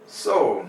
So,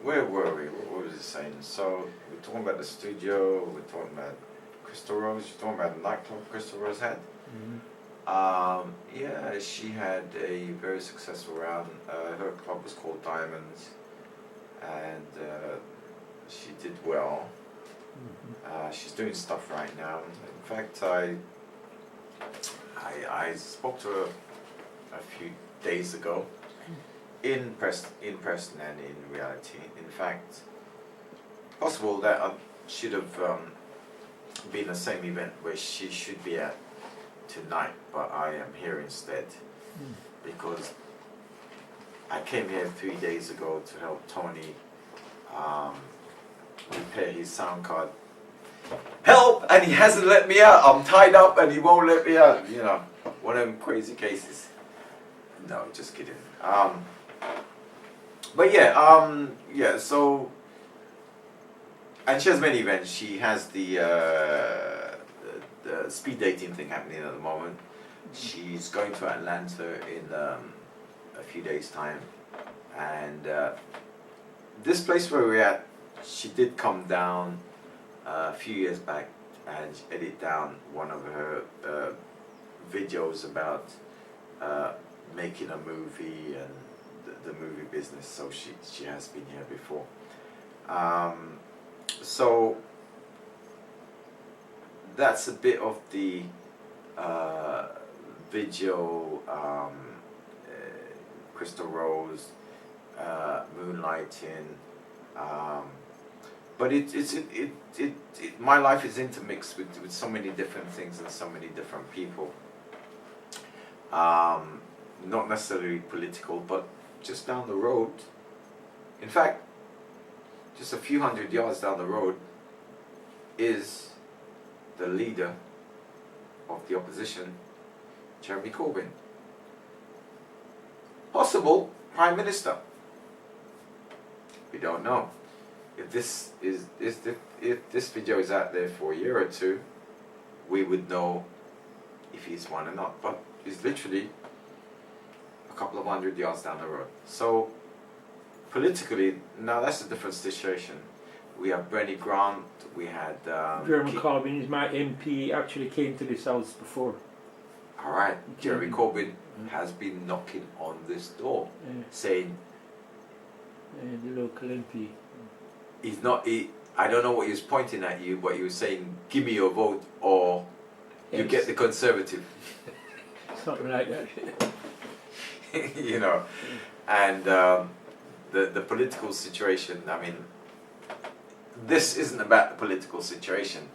where were we? What was it saying? So, we're talking about the studio, we're talking about Crystal Rose, you're talking about the nightclub Crystal Rose had. Yeah, she had a very successful round. Her club was called Diamonds, and she did well. She's doing stuff right now. In fact, I spoke to her a few days ago in person and in reality. In fact, possible that should have been the same event where she should be at tonight, but I am here instead because I came here 3 days ago to help Tony repair his sound card. Help! And he hasn't let me out. I'm tied up and he won't let me out. You know, one of them crazy cases. No, just kidding. But yeah, yeah. So, and she has many events. She has the speed dating thing happening at the moment. She's going to Atlanta in a few days' time, and this place where we're at, she did come down a few years back and edit down one of her videos about making a movie and the movie business. So she has been here before. So that's a bit of the video, Crystal Rose, moonlighting, but my life is intermixed with so many different things and so many different people. Not necessarily political, but just down the road. In fact, just a few hundred yards down the road is the leader of the opposition, Jeremy Corbyn. Possible Prime Minister. We don't know. If this video is out there for a year or two, we would know if he's won or not. But he's literally a couple of hundred yards down the road. So politically, now that's a different situation. We have Bernie Grant. We had Jeremy Corbyn is my MP. Actually came to this house before. All right, Jeremy Corbyn has been knocking on this door, saying the local MP. He's not. I don't know what he was pointing at you, but he was saying, "Give me your vote, or you get the Conservative." Something like that. You know, and the political situation. I mean, this isn't about the political situation,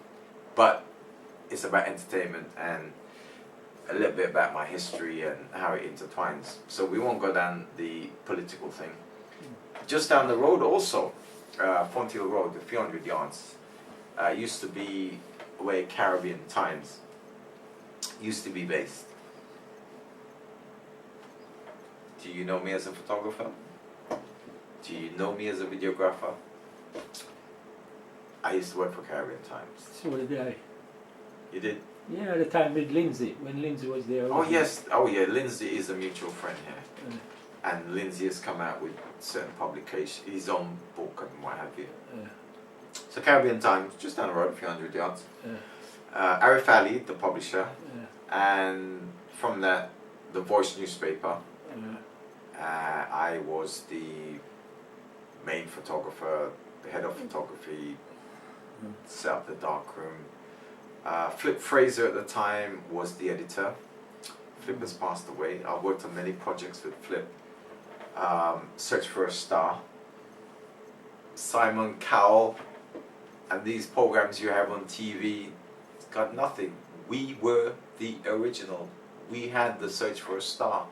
but it's about entertainment and a little bit about my history and how it intertwines. So we won't go down the political thing. Just down the road also, Fonthill Road, a few hundred yards, used to be where Caribbean Times used to be based. Do you know me as a photographer? Do you know me as a videographer? I used to work for Caribbean Times. So did I. You did? Yeah, at the time with Lindsay, when Lindsay was there. Oh yes, oh yeah, Lindsay is a mutual friend here. And Lindsay has come out with certain publications, his own book and what have you. So Caribbean Times, just down the road, a few hundred yards. Arif Ali, the publisher, and from that, the Voice newspaper. I was the main photographer, the head of photography, set up the darkroom. Flip Fraser at the time was the editor. Flip has passed away. I worked on many projects with Flip. Search for a Star, Simon Cowell, and these programs you have on TV, it's got nothing. We were the original. We had the Search for a Star.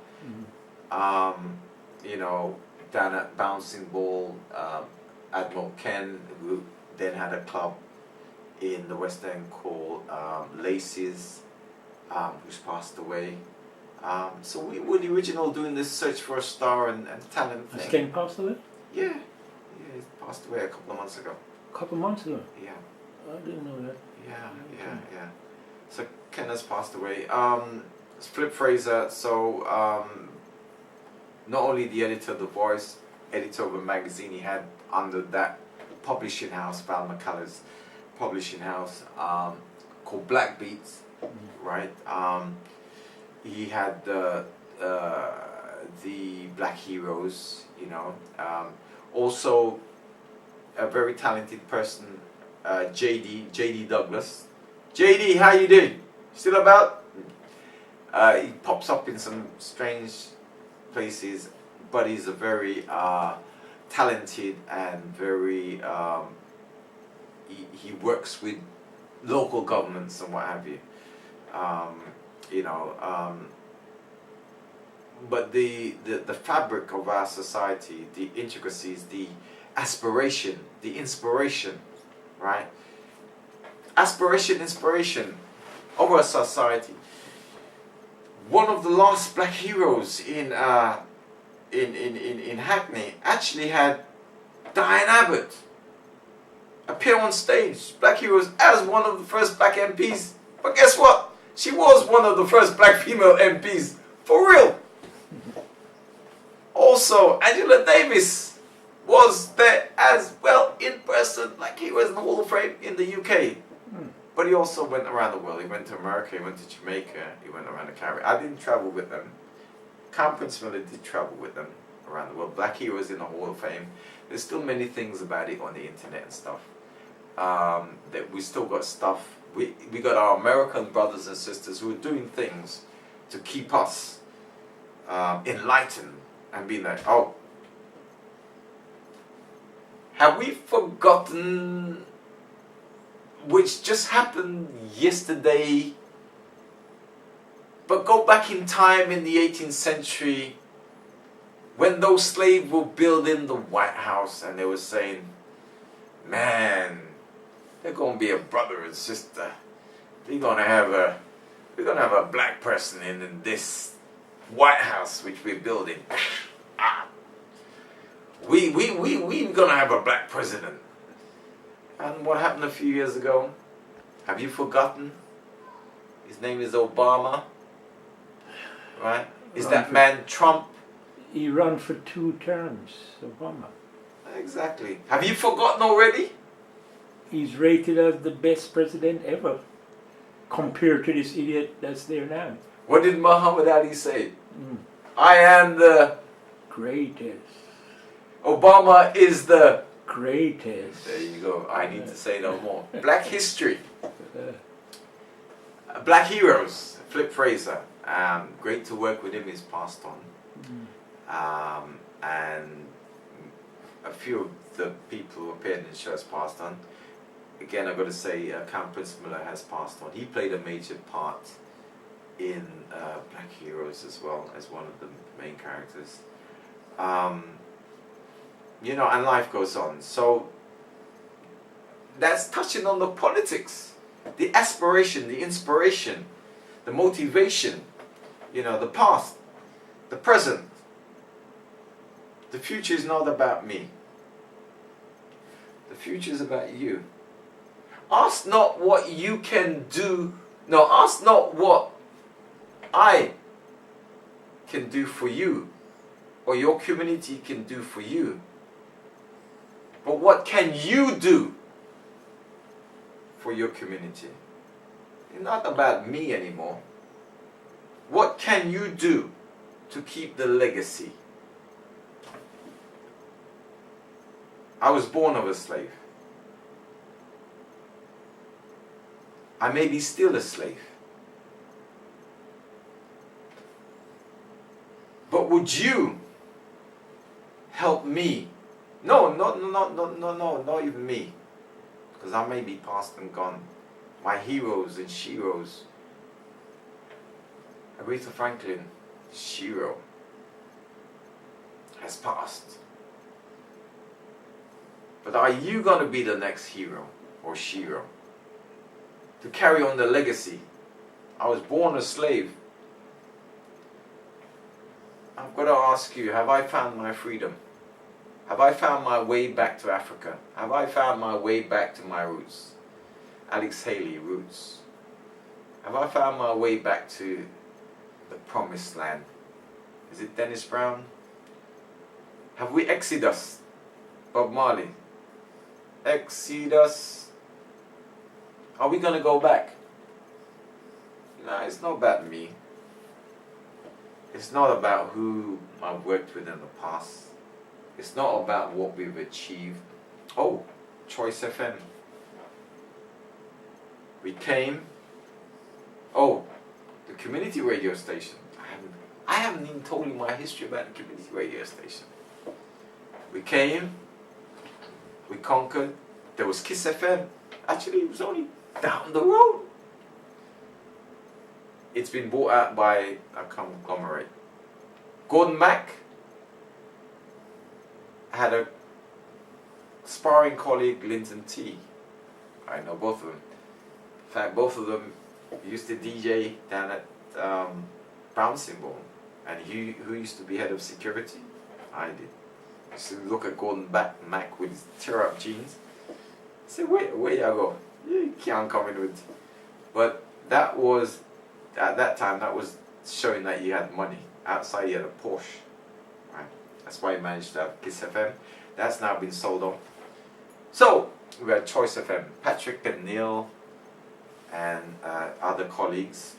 You know, down at Bouncing Ball, Admiral Ken, who then had a club in the West End called Lacey's, who's passed away. So we were the original doing this Search for a Star and talent thing. Has Ken passed away? Yeah, he passed away a couple of months ago. A couple of months ago? Yeah. I didn't know that. Yeah. So Ken has passed away. Flip Fraser, so not only the editor of The Voice, editor of a magazine he had under that publishing house, Val McCullough's publishing house, called Black Beats, right? He had the Black Heroes, you know. Also, a very talented person, JD Douglas. JD, how you doing? Still about? He pops up in some strange places, but he's a very talented and very he works with local governments and what have you. You know, but the fabric of our society, the intricacies, the aspiration, the inspiration, right? Aspiration, inspiration of our society. One of the last black heroes in Hackney actually had Diane Abbott appear on stage, Black Heroes, as one of the first black MPs. But guess what? She was one of the first black female MPs, for real. Also, Angela Davis was there as well in person, like he was in the Hall of Fame in the UK. But he also went around the world. He went to America, he went to Jamaica, he went around the Caribbean. I didn't travel with them. Prince Miller did travel with them around the world. Black Heroes in the Hall of Fame. There's still many things about it on the internet and stuff. That we still got stuff. We got our American brothers and sisters who are doing things to keep us enlightened and being like, oh, have we forgotten which just happened yesterday? But go back in time in the 18th century when those slaves were building the White House and they were saying, man, they're going to be a brother and sister. We're going to have a black person in this White House which we're building. We're going to have a black president. And what happened a few years ago? Have you forgotten? His name is Obama. Right? Is that man Trump? He ran for 2 terms, Obama. Exactly. Have you forgotten already? He's rated as the best president ever, compared to this idiot that's there now. What did Muhammad Ali say? I am the greatest. Obama is the greatest. There you go. I need to say no more. Black history. Black heroes. Flip Fraser. Great to work with him. He's passed on. And a few of the people who appeared in the show has passed on. Again, I've got to say, Prince Miller has passed on. He played a major part in Black Heroes as well as one of the main characters. You know, and life goes on. So that's touching on the politics, the aspiration, the inspiration, the motivation, you know, the past, the present. The future is not about me. The future is about you. Ask not what you can do. No, ask not what I can do for you or your community can do for you. But what can you do for your community? It's not about me anymore. What can you do to keep the legacy? I was born of a slave. I may be still a slave. But would you help me? No, not even me. Because I may be past and gone. My heroes and sheroes. Aretha Franklin, shero, has passed. But are you going to be the next hero or shero? To carry on the legacy. I was born a slave. I've got to ask you, have I found my freedom? Have I found my way back to Africa? Have I found my way back to my roots? Alex Haley, roots. Have I found my way back to the promised land? Is it Dennis Brown? Have we Exodus? Bob Marley. Exodus. Are we going to go back? No, it's not about me. It's not about who I've worked with in the past. It's not about what we've achieved. Oh, Choice FM. We came. Oh, the community radio station. I haven't even told you my history about the community radio station. We came. We conquered. There was Kiss FM. Actually, it was only down the road. It's been bought out by a conglomerate. Gordon Mack had a sparring colleague, Linton T. I know both of them. In fact, both of them used to DJ down at Bouncing Ball. And who used to be head of security? I did. Used to look at Gordon Mack with his tear-up jeans. I said, where y'all go? You can't come in with... But that was, at that time, that was showing that you had money. Outside you had a Porsche. Right? That's why you managed to have Kiss FM. That's now been sold off. So, we had Choice FM. Patrick and Neil and other colleagues.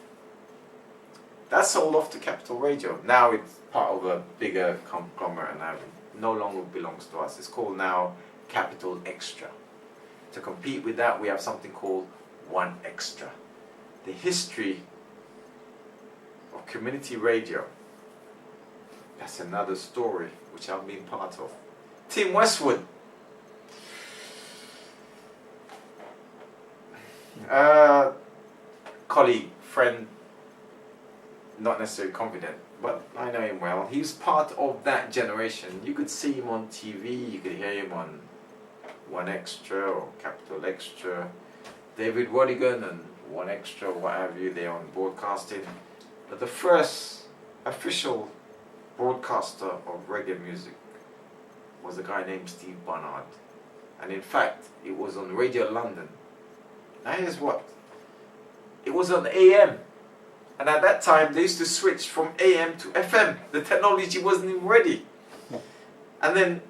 That sold off to Capital Radio. Now it's part of a bigger conglomerate and now no longer belongs to us. It's called now Capital Extra. To compete with that, we have something called One Extra. The history of community radio. That's another story which I've been part of. Tim Westwood. Colleague, friend, not necessarily confident, but I know him well. He was part of that generation. You could see him on TV, you could hear him on One Extra or Capital Extra. David Wadigan and One Extra, what have you, they're on broadcasting. But the first official broadcaster of reggae music was a guy named Steve Barnard. And in fact, it was on Radio London. Now here's what. It was on AM. And at that time, they used to switch from AM to FM. The technology wasn't even ready. And then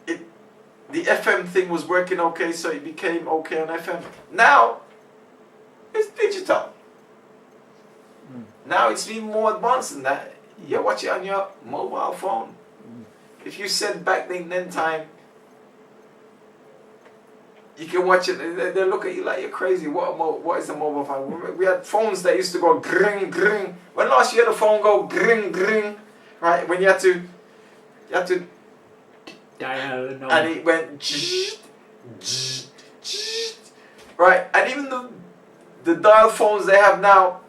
the FM thing was working okay, so it became okay on FM. Now, it's digital. Now it's even more advanced than that. You watch it on your mobile phone. If you said back then time, you can watch it, they look at you like you're crazy. What is a mobile phone? We had phones that used to go gring, gring. When last you had a phone go gring, gring, right? When you had to dial and it went right? And even the dial phones they have now,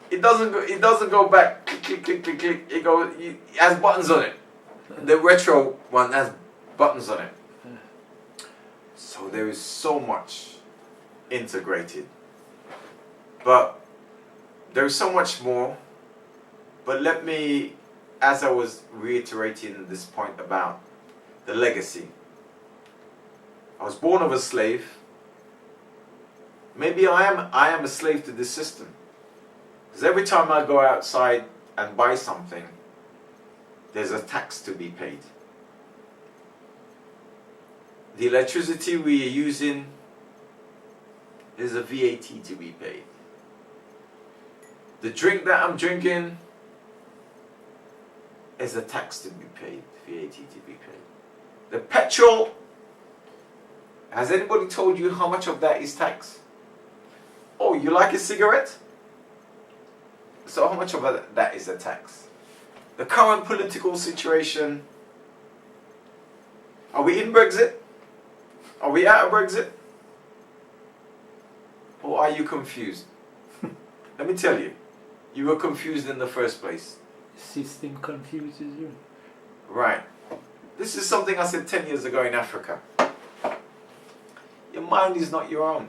it doesn't go back click click click click click. It has buttons on it. The retro one has buttons on it. So there is so much integrated. But there is so much more. But let me, as I was reiterating this point about the legacy. I was born of a slave. Maybe I am a slave to this system. Because every time I go outside and buy something, there's a tax to be paid. The electricity we are using, there's a VAT to be paid. The drink that I'm drinking, is a tax to be paid, VAT to be paid. The petrol, has anybody told you how much of that is tax? Oh, you like a cigarette? So how much of that is a tax? The current political situation, are we in Brexit? Are we out of Brexit? Or are you confused? Let me tell you, you were confused in the first place. The system confuses you. Right. This is something I said 10 years ago in Africa. Your mind is not your own.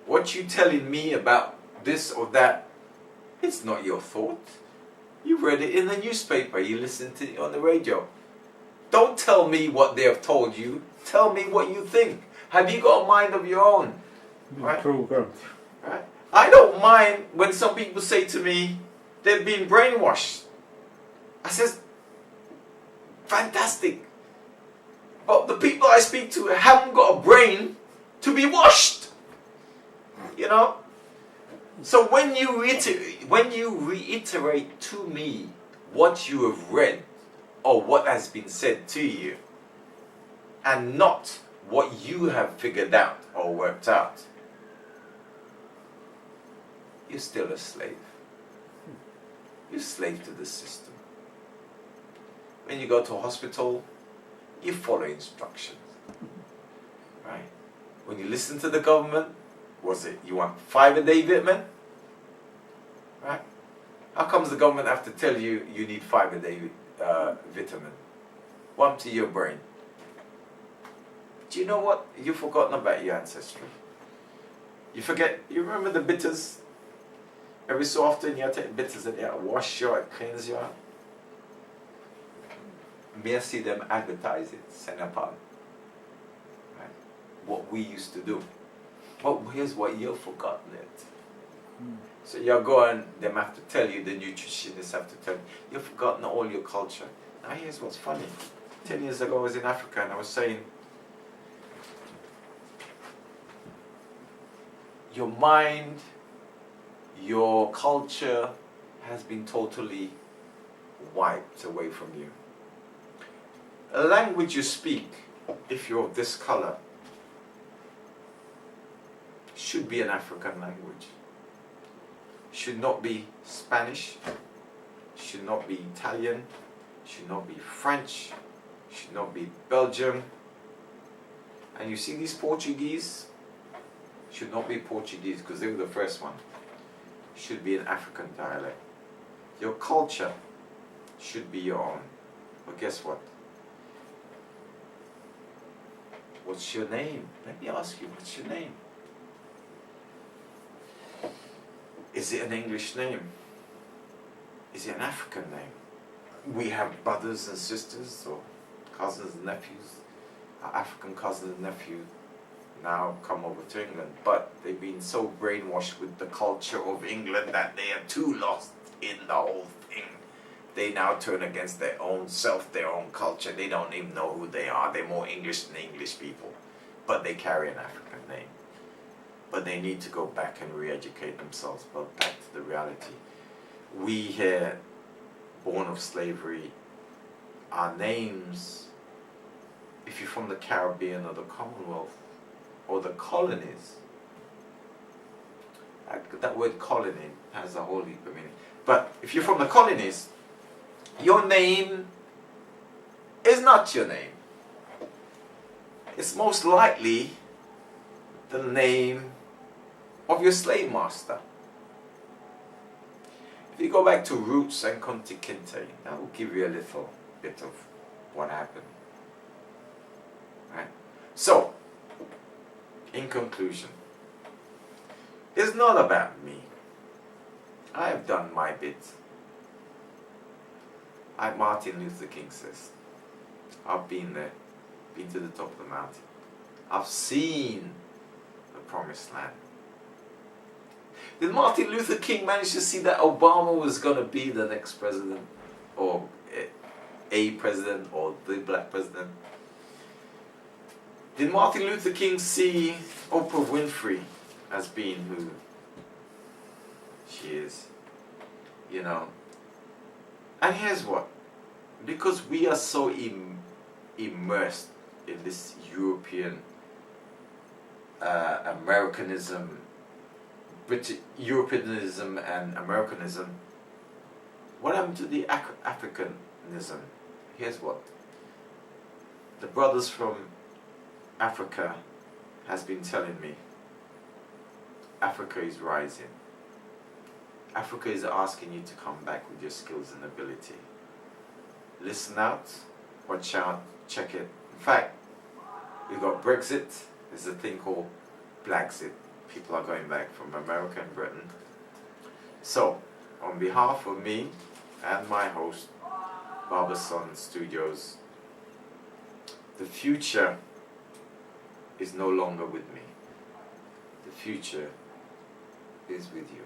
What you telling me about this or that, it's not your thought. You read it in the newspaper, you listened to it on the radio. Don't tell me what they have told you. Tell me what you think. Have you got a mind of your own? Right? Programmed. Right? I don't mind when some people say to me, they've been brainwashed. I says, Fantastic. But the people I speak to haven't got a brain to be washed. You know? So when you reiterate to me what you have read or what has been said to you, and not what you have figured out or worked out, you're still a slave. You're a slave to the system. When you go to a hospital, you follow instructions. Right? When you listen to the government, was it you want 5 a day vitamin? Right? How comes the government have to tell you you need 5 a day vitamin? One to your brain. Do you know what? You've forgotten about your ancestry. You forget, you remember the bitters? Every so often you have to take bitters and you wash you out, cleanse you out. May I see them advertise it, send upon. Right? What we used to do. But here's what you've forgotten it. So you're going, them have to tell you, the nutritionists have to tell you, you've forgotten all your culture. Now here's what's funny. 10 years ago I was in Africa and I was saying, your mind, your culture has been totally wiped away from you. A language you speak, if you're of this color, should be an African language. Should not be Spanish, should not be Italian, should not be French, should not be Belgium. And you see these Portuguese, should not be Portuguese because they were the first one. Should be an African dialect. Your culture should be your own. But guess what? What's your name? Let me ask you, what's your name? Is it an English name? Is it an African name? We have brothers and sisters or cousins and nephews. Our African cousins and nephews now come over to England, but they've been so brainwashed with the culture of England that they are too lost in the whole thing. They now turn against their own self, their own culture. They don't even know who they are. They're more English than English people, but they carry an African name. But they need to go back and re-educate themselves, but back to the reality. We here, born of slavery, our names, if you're from the Caribbean or the Commonwealth, or the colonies, that word colony has a whole heap of meaning. But if you're from the colonies, your name is not your name. It's most likely the name of your slave master. If you go back to roots and Kunta Kinte, that will give you a little bit of what happened. Right? So, in conclusion, it's not about me. I have done my bit. Like Martin Luther King says, I've been there, been to the top of the mountain. I've seen the promised land. Did Martin Luther King manage to see that Obama was going to be the next president, or a president, or the black president? Did Martin Luther King see Oprah Winfrey as being who she is? You know? And here's what. Because we are so immersed in this European Americanism, Europeanism and Americanism, what happened to the Africanism? Here's what. The brothers from Africa has been telling me, Africa is rising. Africa is asking you to come back with your skills and ability. Listen out, watch out, check it. In fact, we've got Brexit, there's a thing called Blaxit. People are going back from America and Britain. So, on behalf of me and my host, Babasontony Studios, the future is no longer with me. The future is with you.